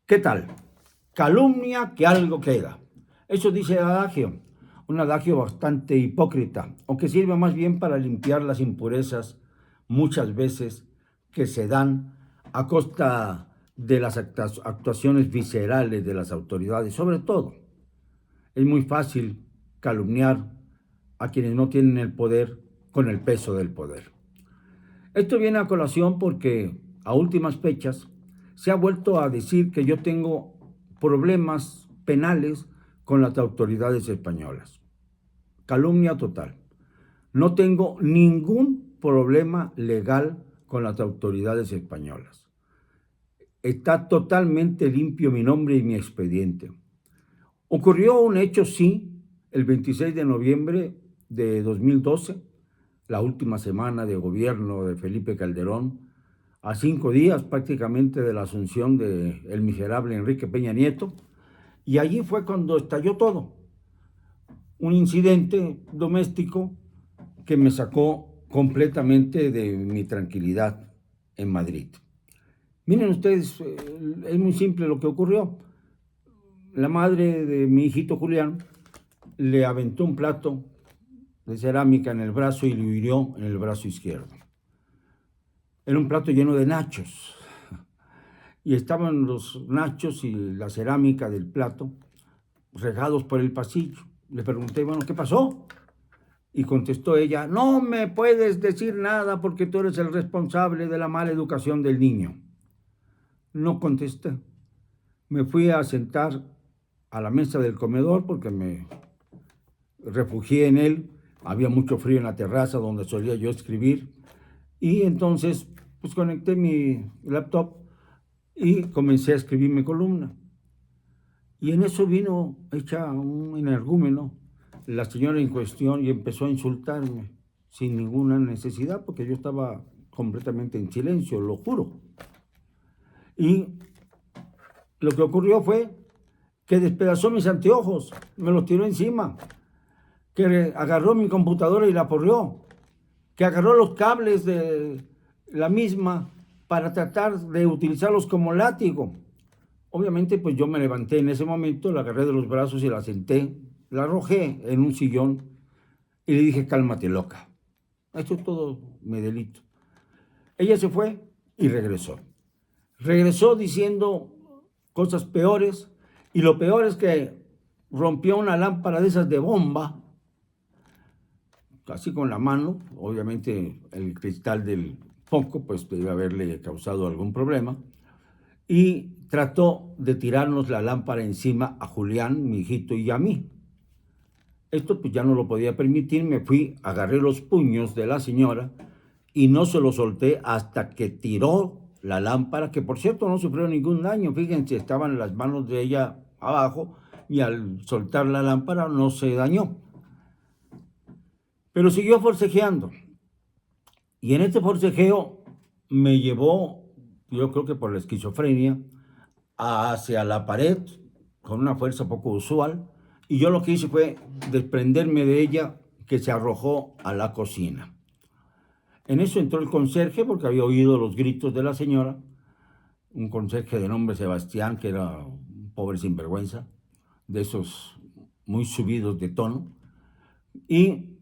¿Qué tal? Calumnia que algo queda. Eso dice el adagio, un adagio bastante hipócrita, aunque sirve más bien para limpiar las impurezas muchas veces que se dan a costa de las actuaciones viscerales de las autoridades. Sobre todo, es muy fácil calumniar a quienes no tienen el poder con el peso del poder. Esto viene a colación porque a últimas fechas se ha vuelto a decir que yo tengo problemas penales con las autoridades españolas. Calumnia total. No tengo ningún problema legal con las autoridades españolas. Está totalmente limpio mi nombre y mi expediente. Ocurrió un hecho, sí, el 26 de noviembre de 2012, la última semana de gobierno de Felipe Calderón, a 5 días prácticamente de la asunción del miserable Enrique Peña Nieto, y allí fue cuando estalló todo. Un incidente doméstico que me sacó completamente de mi tranquilidad en Madrid. Miren ustedes, es muy simple lo que ocurrió. La madre de mi hijito Julián le aventó un plato de cerámica en el brazo y lo hirió en el brazo izquierdo. Era un plato lleno de nachos y estaban los nachos y la cerámica del plato regados por el pasillo. Le pregunté, bueno, ¿qué pasó? Y contestó ella, no me puedes decir nada porque tú eres el responsable de la mala educación del niño. No contesté. Me fui a sentar a la mesa del comedor porque me refugié en él. Había mucho frío en la terraza donde solía yo escribir. Y entonces, pues conecté mi laptop y comencé a escribir mi columna. Y en eso vino hecha un energúmeno la señora en cuestión y empezó a insultarme sin ninguna necesidad porque yo estaba completamente en silencio, lo juro. Y lo que ocurrió fue que despedazó mis anteojos, me los tiró encima, que agarró mi computadora y la porrió, que agarró los cables de la misma para tratar de utilizarlos como látigo. Obviamente, pues yo me levanté en ese momento, la agarré de los brazos y la senté, la arrojé en un sillón y le dije, cálmate, loca. Esto es todo mi delito. Ella se fue y regresó. Regresó diciendo cosas peores y lo peor es que rompió una lámpara de esas de bomba, así con la mano. Obviamente el cristal del foco pues debe haberle causado algún problema. Y trató de tirarnos la lámpara encima a Julián, mi hijito, y a mí. Esto pues ya no lo podía permitir, me fui, agarré los puños de la señora y no se los solté hasta que tiró la lámpara, que por cierto no sufrió ningún daño. Fíjense, estaban las manos de ella abajo y al soltar la lámpara no se dañó. Pero siguió forcejeando. Y en este forcejeo me llevó, yo creo que por la esquizofrenia, hacia la pared con una fuerza poco usual. Y yo lo que hice fue desprenderme de ella, que se arrojó a la cocina. En eso entró el conserje porque había oído los gritos de la señora, un conserje de nombre Sebastián, que era un pobre sinvergüenza, de esos muy subidos de tono, y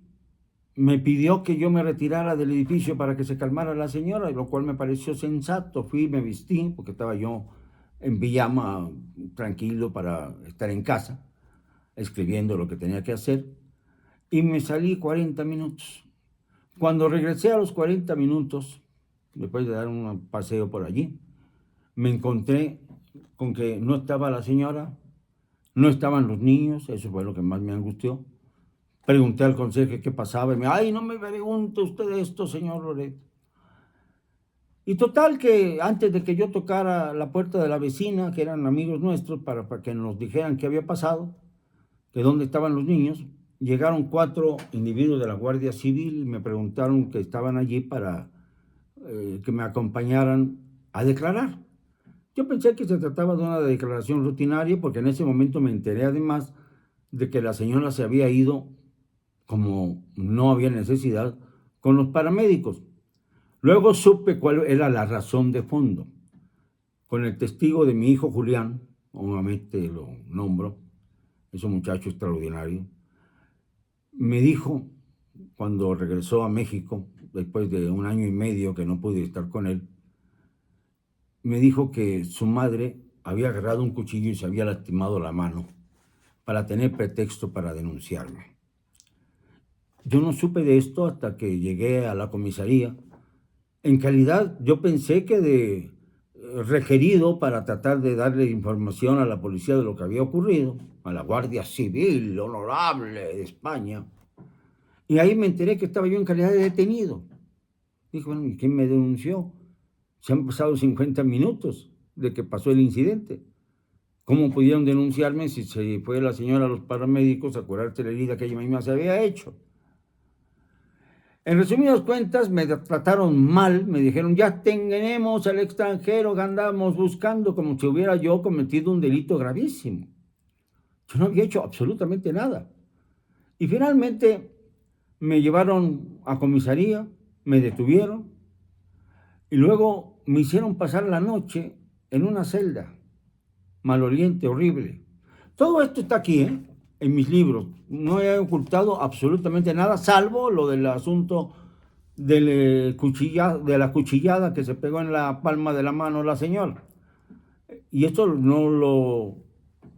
me pidió que yo me retirara del edificio para que se calmara la señora, lo cual me pareció sensato. Fui, me vestí, porque estaba yo en pijama, tranquilo para estar en casa, escribiendo lo que tenía que hacer, y me salí 40 minutos. Cuando regresé a los 40 minutos, después de dar un paseo por allí, me encontré con que no estaba la señora, no estaban los niños, eso fue lo que más me angustió. Pregunté al conserje qué pasaba y me dijo, ay, no me pregunte usted esto, señor Loret. Y total que antes de que yo tocara la puerta de la vecina, que eran amigos nuestros, para que nos dijeran qué había pasado, que dónde estaban los niños, llegaron 4 individuos de la Guardia Civil y me preguntaron que estaban allí para que me acompañaran a declarar. Yo pensé que se trataba de una declaración rutinaria porque en ese momento me enteré además de que la señora se había ido, como no había necesidad, con los paramédicos. Luego supe cuál era la razón de fondo. con el testigo de mi hijo Julián, nuevamente lo nombro, es un muchacho extraordinario, me dijo cuando regresó a México, después de 1 año y medio que no pude estar con él, me dijo que su madre había agarrado un cuchillo y se había lastimado la mano para tener pretexto para denunciarme. Yo no supe de esto hasta que llegué a la comisaría. En calidad, yo pensé que de requerido para tratar de darle información a la policía de lo que había ocurrido, a la Guardia Civil Honorable de España. Y ahí me enteré que estaba yo en calidad de detenido. Dije, bueno, ¿y quién me denunció? Se han pasado 50 minutos de que pasó el incidente. ¿Cómo pudieron denunciarme si se fue la señora a los paramédicos a curarse la herida que ella misma se había hecho? En resumidas cuentas, me trataron mal, me dijeron, ya tenemos al extranjero que andamos buscando, como si hubiera yo cometido un delito gravísimo. Yo no había hecho absolutamente nada. Y finalmente me llevaron a comisaría, me detuvieron y luego me hicieron pasar la noche en una celda, maloliente, horrible. Todo esto está aquí, en mis libros. No he ocultado absolutamente nada, salvo lo del asunto de la cuchillada que se pegó en la palma de la mano la señora. Y esto no lo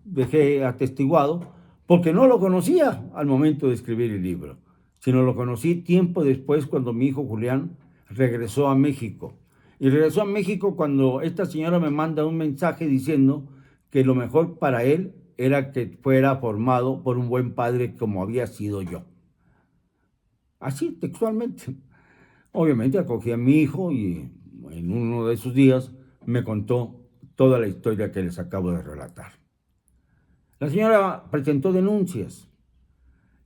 dejé atestiguado porque no lo conocía al momento de escribir el libro, sino lo conocí tiempo después cuando mi hijo Julián regresó a México. Y regresó a México cuando esta señora me manda un mensaje diciendo que lo mejor para él era que fuera formado por un buen padre como había sido yo. Así, textualmente. Obviamente acogí a mi hijo y en uno de esos días me contó toda la historia que les acabo de relatar. La señora presentó denuncias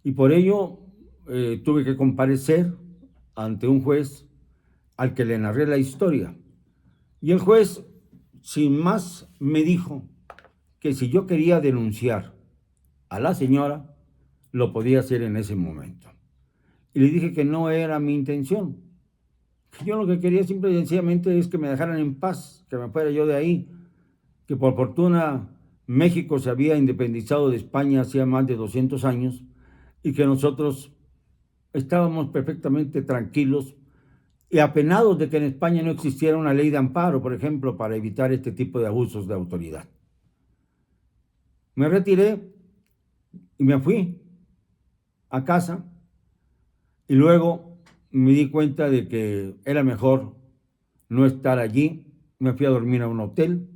y por ello tuve que comparecer ante un juez al que le narré la historia. Y el juez, sin más, me dijo que si yo quería denunciar a la señora, lo podía hacer en ese momento. Y le dije que no era mi intención. Que yo lo que quería simple y sencillamente es que me dejaran en paz, que me fuera yo de ahí, que por fortuna México se había independizado de España hacía más de 200 años y que nosotros estábamos perfectamente tranquilos y apenados de que en España no existiera una ley de amparo, por ejemplo, para evitar este tipo de abusos de autoridad. Me retiré y me fui a casa y luego me di cuenta de que era mejor no estar allí. Me fui a dormir a un hotel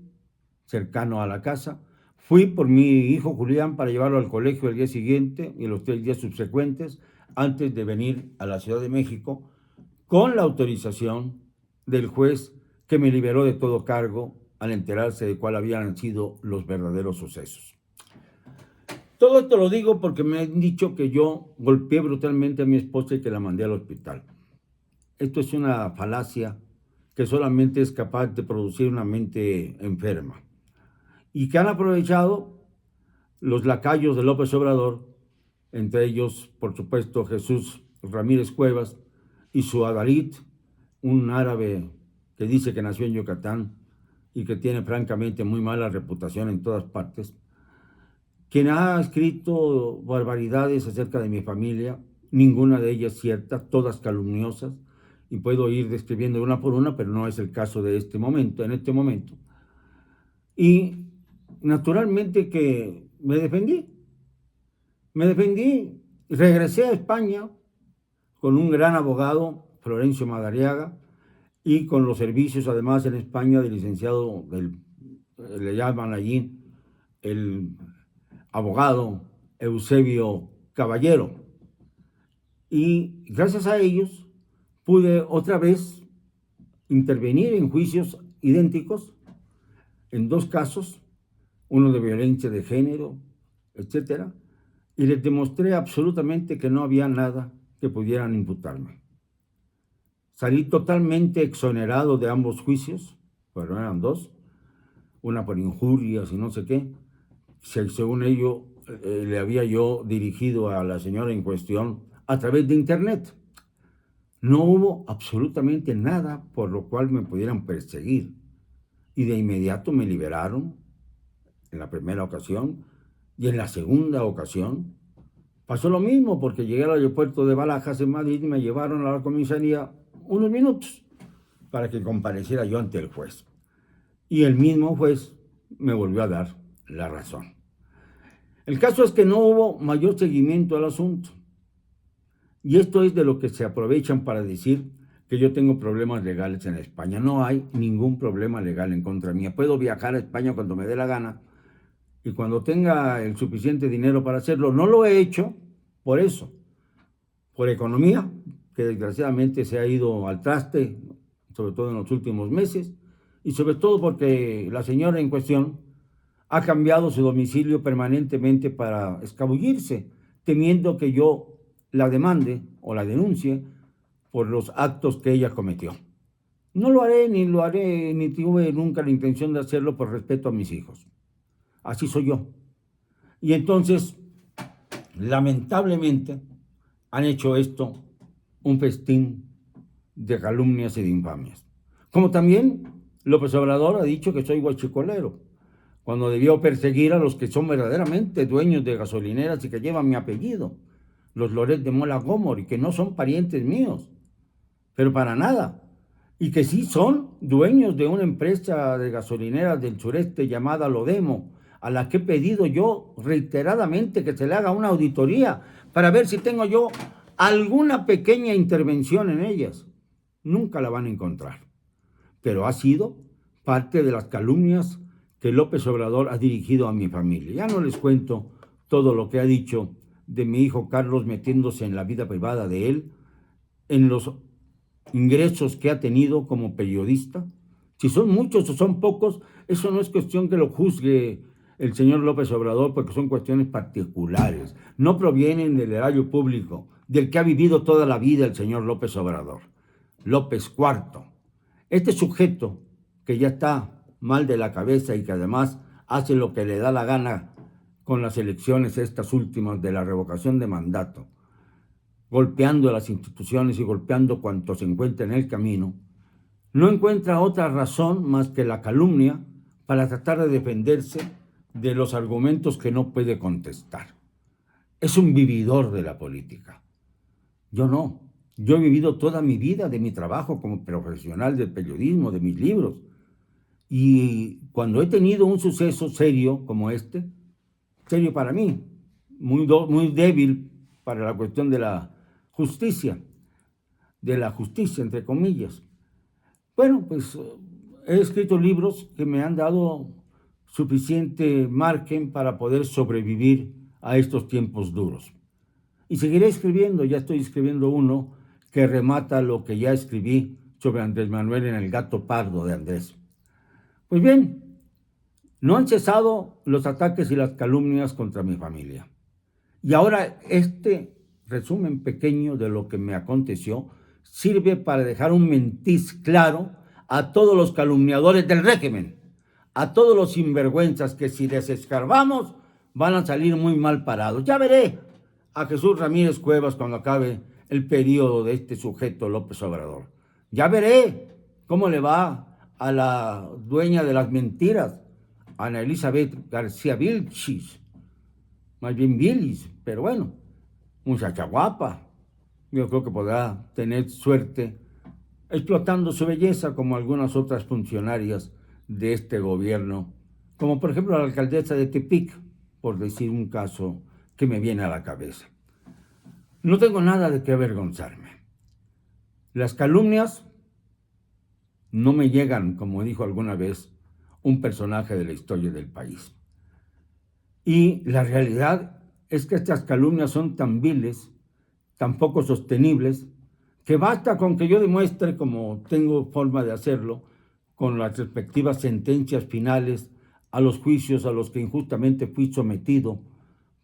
cercano a la casa. Fui por mi hijo Julián para llevarlo al colegio el día siguiente y los 3 días subsecuentes antes de venir a la Ciudad de México con la autorización del juez que me liberó de todo cargo al enterarse de cuál habían sido los verdaderos sucesos. Todo esto lo digo porque me han dicho que yo golpeé brutalmente a mi esposa y que la mandé al hospital. Esto es una falacia que solamente es capaz de producir una mente enferma y que han aprovechado los lacayos de López Obrador, entre ellos, por supuesto, Jesús Ramírez Cuevas y su adalid, un árabe que dice que nació en Yucatán y que tiene francamente muy mala reputación en todas partes, quien ha escrito barbaridades acerca de mi familia, ninguna de ellas cierta, todas calumniosas, y puedo ir describiendo una por una, pero no es el caso de este momento, en este momento. Y naturalmente que me defendí, regresé a España con un gran abogado, Florencio Madariaga, y con los servicios además en España del licenciado, le llaman allí, el abogado Eusebio Caballero. Y gracias a ellos pude otra vez intervenir en juicios idénticos, en 2 casos, uno de violencia de género, etcétera, y les demostré absolutamente que no había nada que pudieran imputarme. Salí totalmente exonerado de ambos juicios, pero eran 2, una por injurias y no sé qué. Según ello, le había yo dirigido a la señora en cuestión a través de internet. No hubo absolutamente nada por lo cual me pudieran perseguir. y de inmediato me liberaron en la primera ocasión, y en la segunda ocasión pasó lo mismo, porque llegué al aeropuerto de Barajas en Madrid y me llevaron a la comisaría unos minutos para que compareciera yo ante el juez. Y el mismo juez me volvió a dar la razón. El caso es que no hubo mayor seguimiento al asunto. Y esto es de lo que se aprovechan para decir que yo tengo problemas legales en España. No hay ningún problema legal en contra mía. Puedo viajar a España cuando me dé la gana y cuando tenga el suficiente dinero para hacerlo. No lo he hecho por eso, por economía, que desgraciadamente se ha ido al traste, sobre todo en los últimos meses, y sobre todo porque la señora en cuestión ha cambiado su domicilio permanentemente para escabullirse, temiendo que yo la demande o la denuncie por los actos que ella cometió. No lo haré, ni tuve nunca la intención de hacerlo por respeto a mis hijos. Así soy yo. Y entonces, lamentablemente, han hecho esto un festín de calumnias y de infamias. Como también López Obrador ha dicho que soy guachicolero, cuando debió perseguir a los que son verdaderamente dueños de gasolineras y que llevan mi apellido, los Loret de Mola Gómez, y que no son parientes míos, pero para nada, y que sí son dueños de una empresa de gasolineras del sureste llamada Lodemo, a la que he pedido yo reiteradamente que se le haga una auditoría para ver si tengo yo alguna pequeña intervención en ellas. Nunca la van a encontrar, pero ha sido parte de las calumnias que López Obrador ha dirigido a mi familia. Ya no les cuento todo lo que ha dicho de mi hijo Carlos metiéndose en la vida privada de él, en los ingresos que ha tenido como periodista. Si son muchos o son pocos, eso no es cuestión que lo juzgue el señor López Obrador, porque son cuestiones particulares. No provienen del erario público, del que ha vivido toda la vida el señor López Obrador. López IV. Este sujeto que ya está mal de la cabeza y que además hace lo que le da la gana con las elecciones estas últimas de la revocación de mandato, golpeando a las instituciones y golpeando cuanto se encuentra en el camino, no encuentra otra razón más que la calumnia para tratar de defenderse de los argumentos que no puede contestar. Es un vividor de la política. Yo no. Yo he vivido toda mi vida de mi trabajo como profesional del periodismo, de mis libros. Y cuando he tenido un suceso serio como este, serio para mí, muy débil para la cuestión de la justicia, entre comillas. Bueno, pues he escrito libros que me han dado suficiente margen para poder sobrevivir a estos tiempos duros. Y seguiré escribiendo, ya estoy escribiendo uno que remata lo que ya escribí sobre Andrés Manuel en El gato pardo de Andrés. Pues bien, no han cesado los ataques y las calumnias contra mi familia. Y ahora este resumen pequeño de lo que me aconteció sirve para dejar un mentiz claro a todos los calumniadores del régimen, a todos los sinvergüenzas que si les escarbamos van a salir muy mal parados. Ya veré a Jesús Ramírez Cuevas cuando acabe el periodo de este sujeto López Obrador. Ya veré cómo le va a la dueña de las mentiras, Ana Elizabeth García Vilchis, más bien Vilis, pero bueno, muchacha guapa. Yo creo que podrá tener suerte explotando su belleza como algunas otras funcionarias de este gobierno, como por ejemplo la alcaldesa de Tepic, por decir un caso que me viene a la cabeza. No tengo nada de qué avergonzarme. Las calumnias no me llegan, como dijo alguna vez un personaje de la historia del país. Y la realidad es que estas calumnias son tan viles, tan poco sostenibles, que basta con que yo demuestre, como tengo forma de hacerlo, con las respectivas sentencias finales a los juicios a los que injustamente fui sometido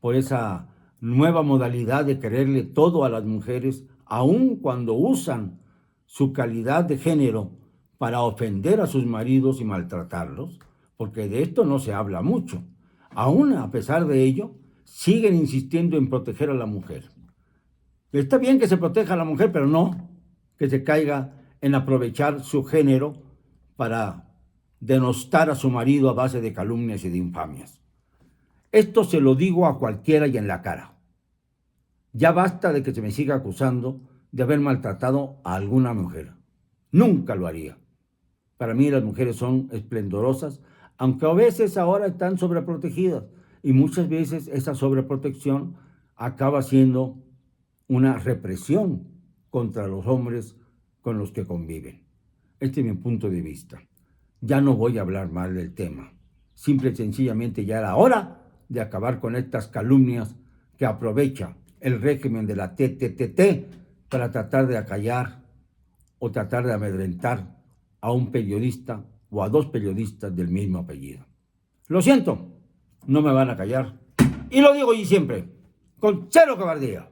por esa nueva modalidad de quererle todo a las mujeres, aun cuando usan su calidad de género para ofender a sus maridos y maltratarlos, porque de esto no se habla mucho. Aún a pesar de ello, siguen insistiendo en proteger a la mujer. Está bien que se proteja a la mujer, pero no que se caiga en aprovechar su género para denostar a su marido a base de calumnias y de infamias. Esto se lo digo a cualquiera y en la cara. Ya basta de que se me siga acusando de haber maltratado a alguna mujer. Nunca lo haría. Para mí las mujeres son esplendorosas, aunque a veces ahora están sobreprotegidas y muchas veces esa sobreprotección acaba siendo una represión contra los hombres con los que conviven. Este es mi punto de vista. Ya no voy a hablar más del tema. Simple y sencillamente ya era hora de acabar con estas calumnias que aprovecha el régimen de la TTTT para tratar de acallar o tratar de amedrentar a un periodista o a dos periodistas del mismo apellido. Lo siento, no me van a callar. Y lo digo y siempre, con cero cobardía.